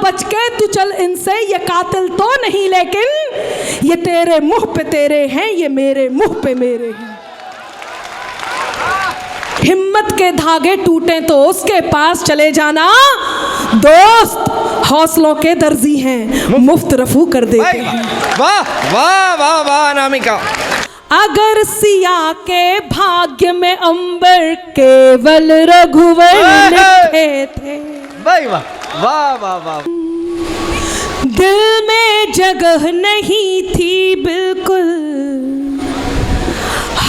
बच के तू चल इनसे, ये कातिल तो नहीं लेकिन ये तेरे मुंह पे तेरे हैं, ये मेरे मुंह पे मेरे हैं। हिम्मत के धागे टूटे तो उसके पास चले जाना, दोस्त हौसलों के दर्जी हैं, मुफ्त रफू कर देते हैं। वाह वाह वाह वाह अनामिका। अगर सिया के भाग्य में अंबर केवल रघुवर लिखे थे, वाह वाह वाह वाह। दिल में जगह नहीं थी बिल्कुल,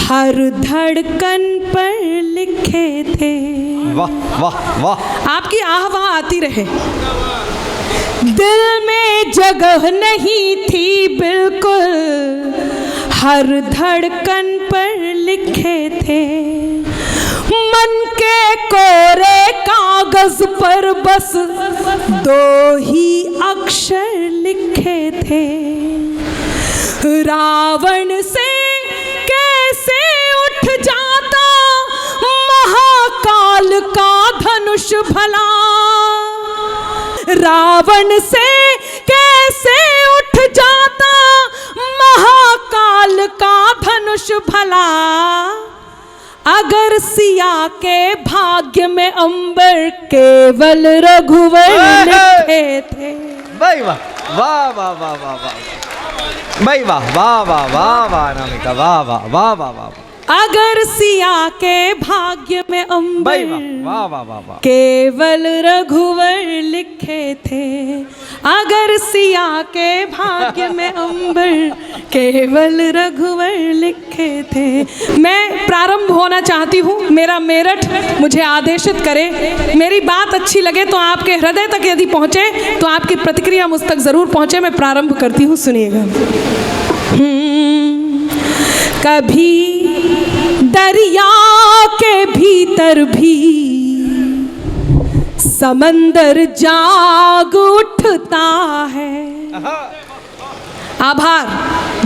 हर धड़कन पर लिखे थे। वाह वाह वाह। आपकी आह वहां आती रहे। दिल में जगह नहीं थी बिल्कुल, हर धड़कन पर लिखे थे। मन के कोरे कागज पर बस दो ही अक्षर लिखे थे। रावण से कैसे उठ जाता महाकाल का धनुष भला, रावण से कैसे उठ जाता महाकाल का धनुष भला। अगर सिया के भाग्य में अंबर केवल रघुवर लिखे थे। भाई वाह वाह वाह वाह वाह वाह। भाई वाह वाह वाह वाह वाह अनामिका, वाह वाह वाह वाह वाह। अगर सिया के भाग्य में अंबर वाह वाह वाह वाह केवल रघुवर लिखे थे। अगर सिया के भाग्य में अंबर केवल रघुवर लिखे थे। मैं प्रारंभ होना चाहती हूँ, मेरा मेरठ मुझे आदेशित करे। मेरी बात अच्छी लगे तो आपके हृदय तक यदि पहुँचे तो आपकी प्रतिक्रिया मुझ तक ज़रूर पहुँचे। मैं प्रारंभ करती हूँ, सुनिएगा। कभी दरिया के भीतर भी समंदर जाग उठता है। आभार।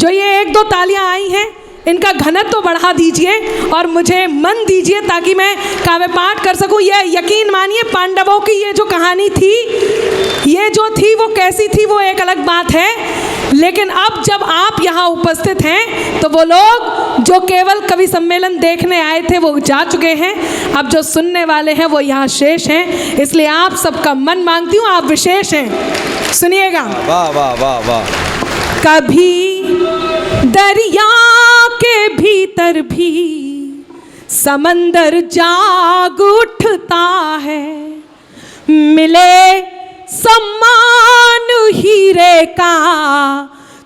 जो ये एक दो तालियां आई हैं इनका घनत्व तो बढ़ा दीजिए और मुझे मन दीजिए ताकि मैं काव्य पाठ कर सकूं। ये यकीन मानिए, पांडवों की ये जो कहानी थी, ये जो थी वो कैसी थी वो एक अलग बात है, लेकिन अब जब आप यहाँ उपस्थित हैं तो वो लोग जो केवल कवि सम्मेलन देखने आए थे वो जा चुके हैं। अब जो सुनने वाले हैं वो यहाँ शेष हैं, इसलिए आप सबका मन मांगती हूँ, आप विशेष हैं। सुनिएगा। वाह वाह वाह वाह। कभी दरिया के भीतर भी समंदर जाग उठता है। मिले सम्मान हीरे का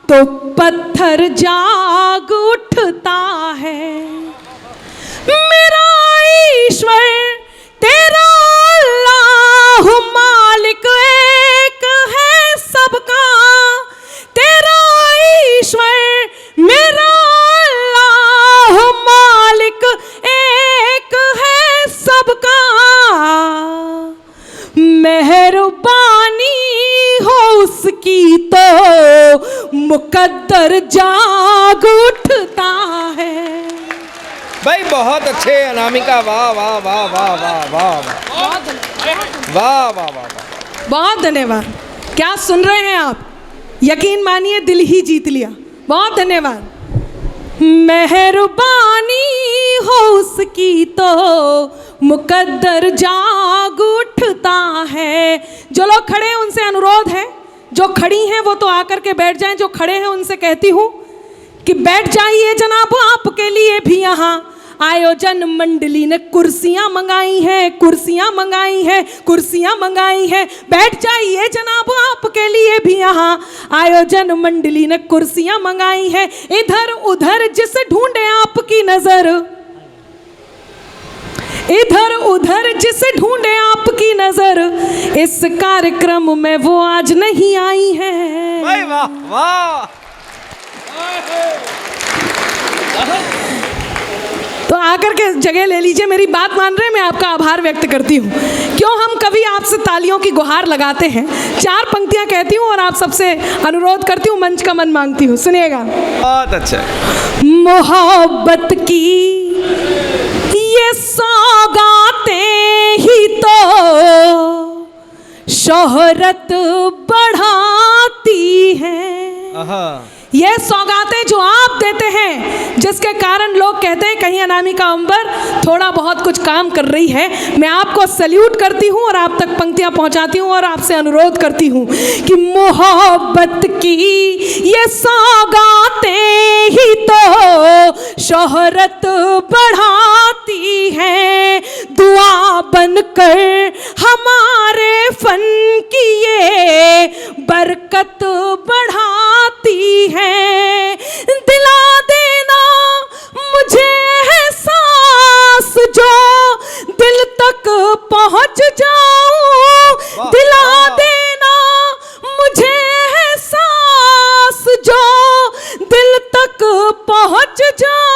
तो पत्थर जाग उठता है। मेरा ईश्वर तेरा अल्लाह मालिक एक है सबका। तेरा ईश्वर मेरा अल्लाह मालिक एक है सबका। मेहरबानी हो उसकी तो मुकद्दर जाग उठता है। भाई बहुत अच्छे अनामिका, वाह वाह वाह वाह वाह वाह वाह वाह वाह। बहुत धन्यवाद। क्या सुन रहे हैं आप? यकीन मानिए दिल ही जीत लिया। बहुत धन्यवाद। मेहरबानी हो उसकी तो मुकद्दर जाग उठता है। जो लोग खड़े हैं उनसे अनुरोध है, जो खड़ी हैं वो तो आकर के बैठ जाएं। जो खड़े हैं उनसे कहती हूँ कि बैठ जाइए जनाब, आपके लिए भी यहाँ आयोजन मंडली ने कुर्सियाँ मंगाई हैं, कुर्सियाँ मंगाई हैं, कुर्सियाँ मंगाई हैं। बैठ जाइए जनाब, आपके लिए भी यहाँ आयोजन मंडली ने कुर्सियाँ मंगाई हैं। इधर उधर जिसे ढूंढे आपकी नजर, इधर उधर जिसे ढूंढे आपकी नजर, इस कार्यक्रम में वो आज नहीं आई है। वाह वाह। तो आकर के जगह ले लीजिए। मेरी बात मान रहे हैं, मैं आपका आभार व्यक्त करती हूँ। क्यों हम कभी आपसे तालियों की गुहार लगाते हैं। 4 पंक्तियाँ कहती हूँ और आप सबसे अनुरोध करती हूँ, मंच का मन मांगती हूँ। सुनिएगा। बहुत अच्छा। मोहब्बत की ये सौगातें ही तो शोहरत बढ़ाती है। आहा। ये सौगातें जो आप देते हैं, जिसके कारण लोग कहते हैं कहीं अनामिका अंबर थोड़ा बहुत कुछ काम कर रही है, मैं आपको सैल्यूट करती हूँ और आप तक पंक्तियाँ पहुँचाती हूँ और आपसे अनुरोध करती हूँ कि मोहब्बत की ये सौगातें ही तो शोहरत बढ़ाती हैं, दुआ बनकर हमारे फन की ये बरकत बढ़ाती है। दिला देना मुझे एहसास जो दिल तक पहुंच जाऊं, दिला देना मुझे एहसास जो दिल तक पहुंच जाऊं।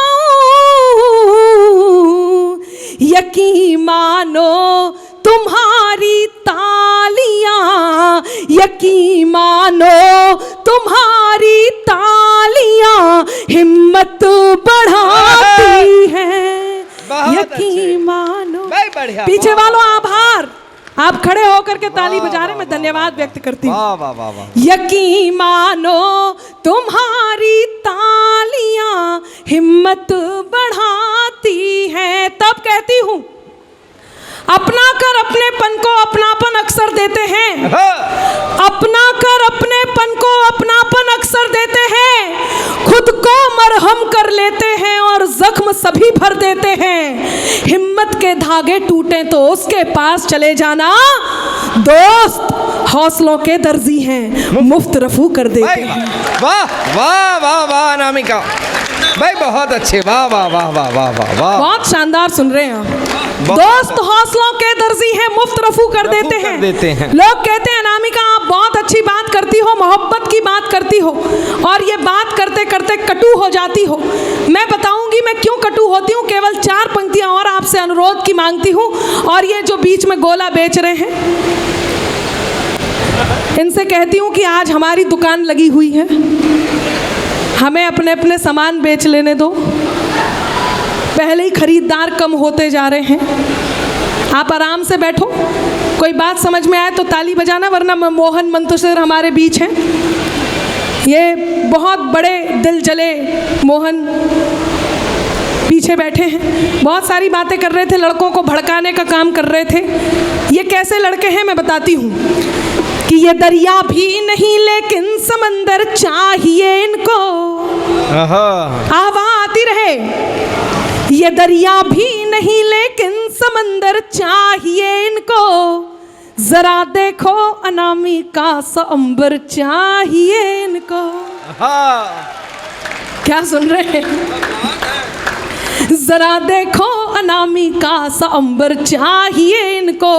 यकीन मानो तुम्हारी तालियां, यकीन मानो तुम्हारी तालियां हिम्मत बढ़ाती हैं। यकीन मानो। पीछे वालों आभार, आप खड़े होकर के ताली बजा रहे, मैं धन्यवाद व्यक्त करती हूँ। वाह वाह वाह वाह। यकीन मानो तुम्हारी तालियां हिम्मत बढ़ाती हैं। तब कहती हूँ अपना कर अपनेपन को अपनापन अक्सर देते हैं, अपना कर अपनेपन को अपनापन अक्सर देते हैं, खुद को मरहम कर लेते हैं और जख्म सभी भर देते हैं। हिम्मत के धागे टूटे तो उसके पास चले जाना, दोस्त हौसलों के दर्जी हैं, मुफ्त रफू कर देते हैं। वाह वाह वाह वाह अनामिका भाई, बहुत अच्छे, वाह वाह वाह वाह वाह वाह वाह, बहुत शानदार सुन रहे हैं आप। दोस्त हौसलों के दर्जी हैं, मुफ्त रफू कर देते हैं। लोग कहते हैं अनामिका आप बहुत अच्छी बात करती हो, मोहब्बत की बात करती हो और ये बात करते करते कटु हो जाती हो। मैं बताऊंगी मैं क्यों कटु होती हूँ, केवल 4 पंक्तियां और आपसे अनुरोध की मांगती हूँ। और ये जो बीच में गोला बेच रहे हैं, इनसे कहती हूँ कि आज हमारी दुकान लगी हुई है, हमें अपने अपने सामान बेच लेने दो, पहले ही खरीदार कम होते जा रहे हैं। आप आराम से बैठो, कोई बात समझ में आए तो ताली बजाना, वरना मोहन मंतुसर हमारे बीच हैं, ये बहुत बड़े दिल जले मोहन पीछे बैठे हैं, बहुत सारी बातें कर रहे थे, लड़कों को भड़काने का काम कर रहे थे। ये कैसे लड़के हैं मैं बताती हूँ कि ये दरिया भी नहीं लेकिन समंदर चाहिए इनको। आवाज़ आती रहे। ये दरिया भी नहीं लेकिन समंदर चाहिए इनको, जरा देखो अनामिका सा अंबर चाहिए इनको। क्या सुन रहे हैं? जरा देखो अनामिका सा अंबर चाहिए इनको,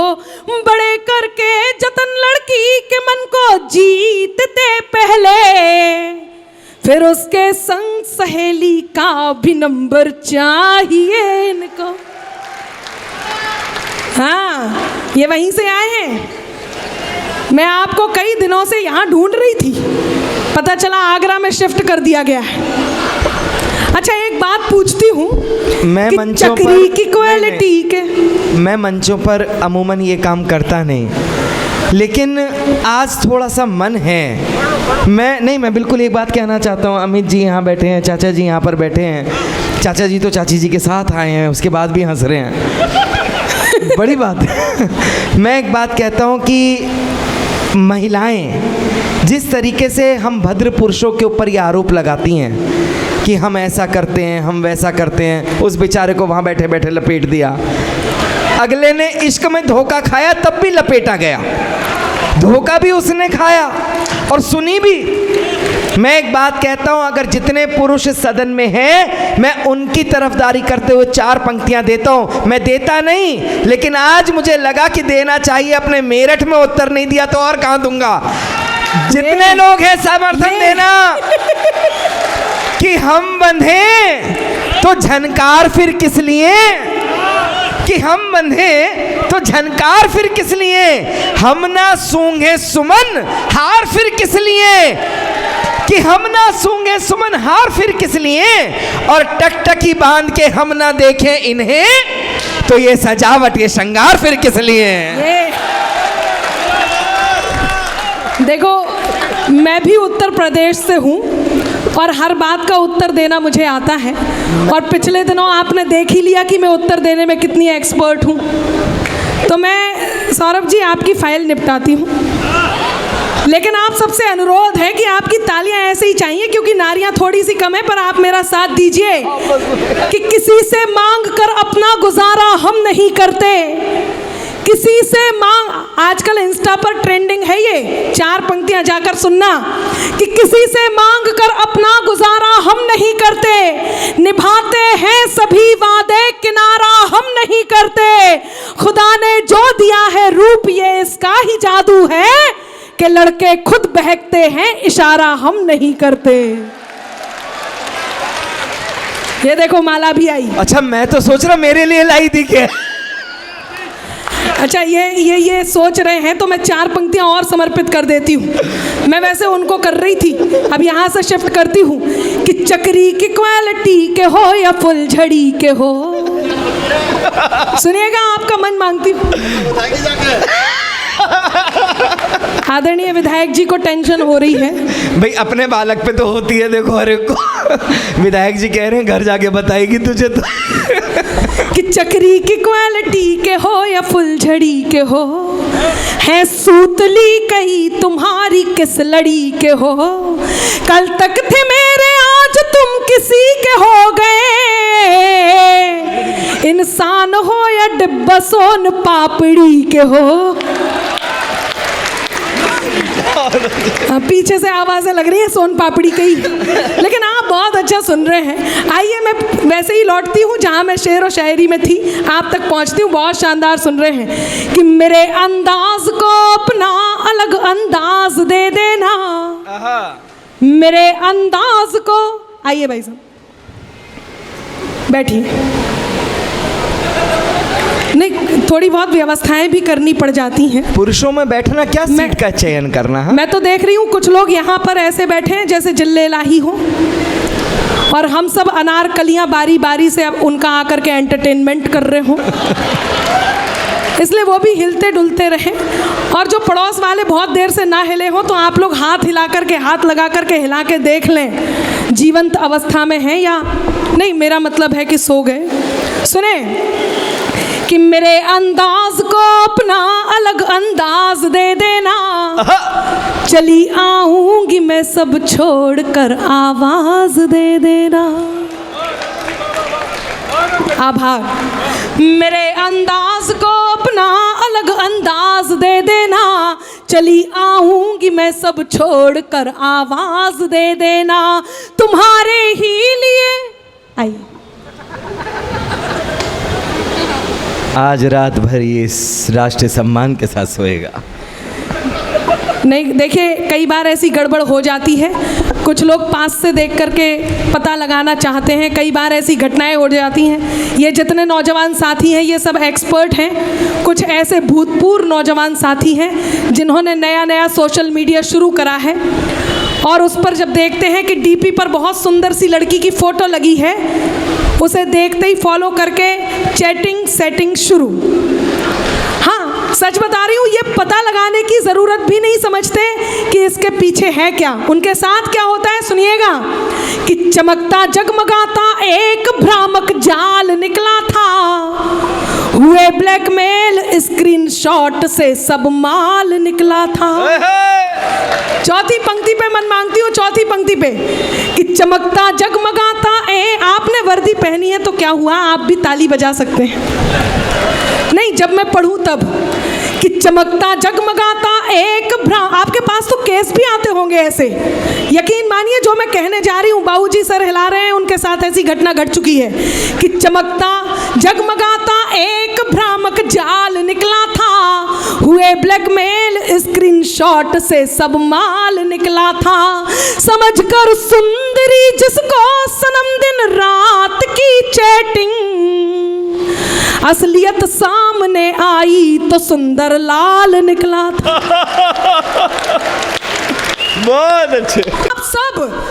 बड़े करके जतन लड़की के मन को जीतते पहले, फिर उसके संग सहेली का भी नंबर चाहिए इनको। हाँ, ये वहीं से आए हैं। मैं आपको कई दिनों से यहाँ ढूंढ रही थी, पता चला आगरा में शिफ्ट कर दिया गया है। अच्छा एक बात पूछती हूँ, मैं मंचों चक्री की क्वालिटी के, मैं मंचों पर अमूमन ये काम करता नहीं, लेकिन आज थोड़ा सा मन है। मैं बिल्कुल एक बात कहना चाहता हूँ। अमित जी यहाँ बैठे हैं, चाचा जी यहाँ पर बैठे हैं, चाचा जी तो चाची जी के साथ आए हैं, उसके बाद भी हंस रहे हैं, बड़ी बात है। मैं एक बात कहता हूँ कि महिलाएं जिस तरीके से हम भद्र पुरुषों के ऊपर ये आरोप लगाती हैं कि हम ऐसा करते हैं, हम वैसा करते हैं, उस बेचारे को वहाँ बैठे बैठे लपेट दिया, अगले ने इश्क में धोखा खाया तब भी लपेटा गया, धोखा भी उसने खाया और सुनी भी। मैं एक बात कहता हूँ, अगर जितने पुरुष सदन में हैं, मैं उनकी तरफदारी करते हुए 4 पंक्तियाँ देता हूँ। मैं देता नहीं, लेकिन आज मुझे लगा कि देना चाहिए। अपने मेरठ में उत्तर नहीं दिया तो और कहाँ दूंगा। जितने लोग हैं समर्थन देना कि हम बंधे तो झनकार फिर किस लिए, कि हम बंधे तो झनकार फिर किस लिए, हम ना सूंघे सुमन हार फिर किस लिए, कि हम ना सूंघे सुमन हार फिर किस लिए, और टकटकी बांध के हम ना देखें इन्हें, तो ये सजावट ये श्रृंगार फिर किस लिए। देखो, मैं भी उत्तर प्रदेश से हूँ और हर बात का उत्तर देना मुझे आता है। और पिछले दिनों आपने देख ही लिया कि मैं उत्तर देने में कितनी एक्सपर्ट हूँ। तो मैं सौरभ जी आपकी फाइल निपटाती हूँ, लेकिन आप सबसे अनुरोध है कि आपकी तालियां ऐसे ही चाहिए, क्योंकि नारियां थोड़ी सी कम है, पर आप मेरा साथ दीजिए कि किसी से मांग कर अपना गुजारा हम नहीं करते। किसी से मांग, आजकल इंस्टा पर ट्रेंडिंग है ये 4 पंक्तियां, जाकर सुनना कि किसी से मांग कर अपना गुजारा हम नहीं करते, निभाते हैं सभी वादे किनारा हम नहीं करते, खुदा ने जो दिया है रूप ये इसका ही जादू है कि लड़के खुद बहकते हैं इशारा हम नहीं करते। ये देखो माला भी आई। अच्छा, मैं तो सोच रहा मेरे लिए लाई थी क्या? अच्छा, ये सोच रहे हैं तो मैं 4 पंक्तियां और समर्पित कर देती हूँ। मैं वैसे उनको कर रही थी, अब यहाँ से शिफ्ट करती हूँ कि चक्री की क्वालिटी के हो या फुलझड़ी के हो। सुनिएगा, आपका मन मांगती हूँ। आदरणीय विधायक जी को टेंशन हो रही है। भाई अपने बालक पे तो होती है, देखो हर एक को। विधायक जी कह रहे हैं घर जाके बताएगी तुझे तो। कि चक्री की क्वालिटी के हो या फुलझड़ी के हो, है सूतली कहीं तुम्हारी किस लड़ी के हो, कल तक थे मेरे आज तुम किसी के हो गए, इंसान हो या डिब्बा सोन पापड़ी के हो। पीछे से आवाज़ें लग रही हैं सोन पापड़ी की, लेकिन आप बहुत अच्छा सुन रहे हैं। आइए मैं वैसे ही लौटती हूँ जहाँ मैं शेर और शायरी में थी, आप तक पहुँचती हूँ। बहुत शानदार सुन रहे हैं कि मेरे अंदाज को अपना अलग अंदाज दे देना, मेरे अंदाज को। आइए भाई साहब बैठिए। नहीं, थोड़ी बहुत व्यवस्थाएं भी करनी पड़ जाती हैं। पुरुषों में बैठना क्या सीट का चयन करना है? मैं तो देख रही हूँ कुछ लोग यहाँ पर ऐसे बैठे हैं जैसे जिल्ले लाही हो, और हम सब अनारकलियाँ बारी बारी से अब उनका आकर के एंटरटेनमेंट कर रहे हो, इसलिए वो भी हिलते डुलते रहे। और जो पड़ोस वाले बहुत देर से ना हिले हो तो आप लोग हाथ हिला करके, हाथ लगा करके हिला के देख लें जीवंत अवस्था में हैं या नहीं। मेरा मतलब है कि सो गए। सुने कि मेरे अंदाज को अपना अलग अंदाज दे देना, चली आऊंगी मैं सब छोड़कर आवाज दे देना। आभार। मेरे अंदाज को अपना अलग अंदाज दे देना, चली आऊंगी मैं सब छोड़कर आवाज दे देना, तुम्हारे ही लिए। आइए आज रात भर ये इस राष्ट्रीय सम्मान के साथ सोएगा। नहीं, देखिए कई बार ऐसी गड़बड़ हो जाती है, कुछ लोग पास से देख करके पता लगाना चाहते हैं, कई बार ऐसी घटनाएं हो जाती हैं। ये जितने नौजवान साथी हैं ये सब एक्सपर्ट हैं। कुछ ऐसे भूतपूर्व नौजवान साथी हैं जिन्होंने नया नया सोशल मीडिया शुरू करा है, और उस पर जब देखते हैं कि डीपी पर बहुत सुंदर सी लड़की की फ़ोटो लगी है, उसे देखते ही फॉलो करके चैटिंग सेटिंग शुरू। हाँ, सच बता रही हूँ, ये पता लगाने की ज़रूरत भी नहीं समझते कि इसके पीछे है क्या, उनके साथ क्या होता है। सुनिएगा कि चमकता जगमगाता एक भ्रामक जाल निकला था, हुए ब्लैकमेल स्क्रीनशॉट से सब माल निकला था। चौथी पंक्ति पे मन मांगती हूँ, चौथी पंक्ति पे कि चमकता जगमगाता आपने वर्दी पहनी है तो क्या हुआ, आप भी ताली बजा सकते हैं। नहीं, जब मैं पढ़ूं तब कि चमकता जगमगाता एक आपके पास तो केस भी आते होंगे ऐसे। यकीन मानिए जो मैं कहने जा रही हूँ, बाबूजी सर हिला रहे हैं, उनके साथ ऐसी घटना घट चुकी है कि चमकता जगमगाता एक भ्रामक जाल निकला था, हुए ब्लैकमेल स्क्रीनशॉट से सब माल निकला था, समझकर सुंदरी जिसको सनम दिन रात की चैटिंग, असलियत सामने आई तो सुंदर लाल निकला था। बहुत अच्छे। अब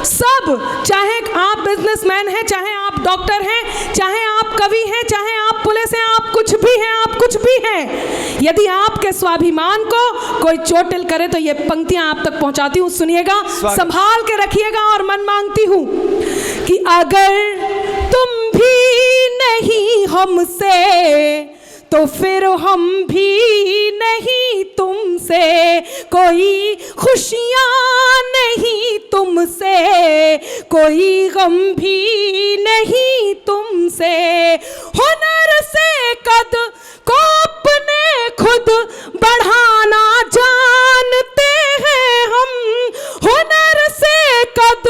सब चाहे आप बिजनेसमैन हैं, चाहे आप डॉक्टर हैं, चाहे आप आप कवि हैं, चाहे आप पुलिस हैं, आप कुछ भी हैं, आप कुछ भी हैं, यदि आपके स्वाभिमान को कोई चोटिल करे तो ये पंक्तियां आप तक पहुंचाती हूं, सुनिएगा, संभाल के रखिएगा। और मन मांगती हूं कि अगर तुम भी नहीं हमसे तो फिर हम भी नहीं तुमसे, कोई खुशियाँ नहीं तुमसे, कोई गम भी नहीं तुमसे। हुनर से कद को अपने खुद बढ़ाना जानते हैं हम, हुनर से कद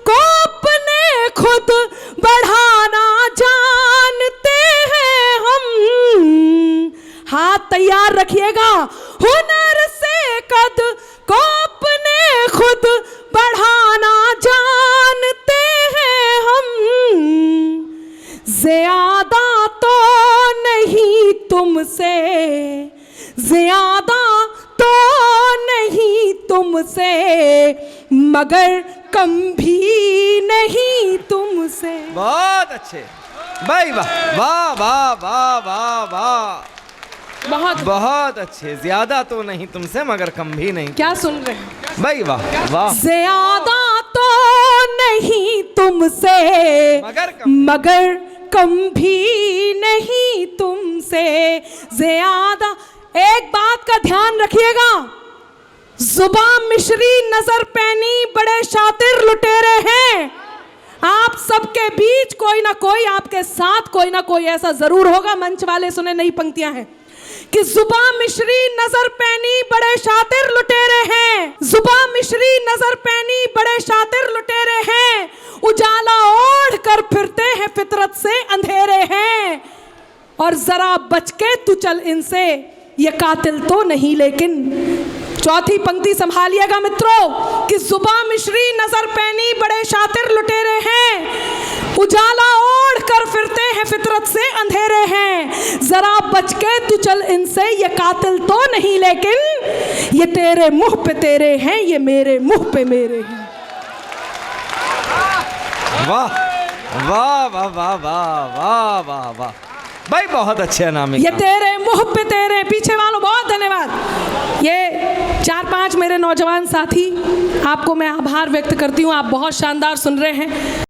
को अपने खुद बढ़ाना जानते हैं हम। हाथ तैयार रखिएगा। हुनर से कद को अपने खुद बढ़ाना जानते हैं हम, ज्यादा तो नहीं तुमसे, ज्यादा तो नहीं तुमसे, मगर कम भी नहीं तुमसे। बहुत अच्छे भाई, वाह वाह वाह वाह वाह वाह, बहुत अच्छे। ज्यादा तो नहीं तुमसे मगर कम भी नहीं। क्या सुन रहे हैं भाई, वाह वाह। ज्यादा तो नहीं तुमसे मगर कम भी नहीं तुमसे, ज्यादा। एक बात का ध्यान रखिएगा, जुबान मिश्री नजर पैनी बड़े शातिर लुटेरे हैं। आप सबके बीच कोई ना कोई, आपके साथ कोई ना कोई ऐसा जरूर होगा, मंच वाले सुने नई पंक्तियां हैं कि जुबान मिश्री नजर पैनी बड़े शातिर लुटेरे हैं, जुबान मिश्री नजर पैनी बड़े शातिर लुटेरे हैं, उजाला ओढ़ कर फिरते हैं फितरत से अंधेरे हैं, और जरा बच के तू चल इनसे, ये कातिल तो नहीं लेकिन। चौथी पंक्ति संभालिएगा मित्रों कि जुबान मिश्री नजर पैनी बड़े शातिर लुटेरे हैं, उजाला ओढ़ कर फिरते हैं फितरत से अंधेरे हैं, जरा बच के तू चल इनसे, ये कातिल तो नहीं लेकिन, ये तेरे मुंह पे तेरे हैं, ये मेरे मुंह पे मेरे हैं। वाह वाह वाह वाह वाह वाह वाह वाह भाई, बहुत अच्छे अनामिका। ये तेरे मुंह पे तेरे, पीछे वालों बहुत धन्यवाद। ये 4-5 मेरे नौजवान साथी, आपको मैं आभार व्यक्त करती हूँ, आप बहुत शानदार सुन रहे हैं।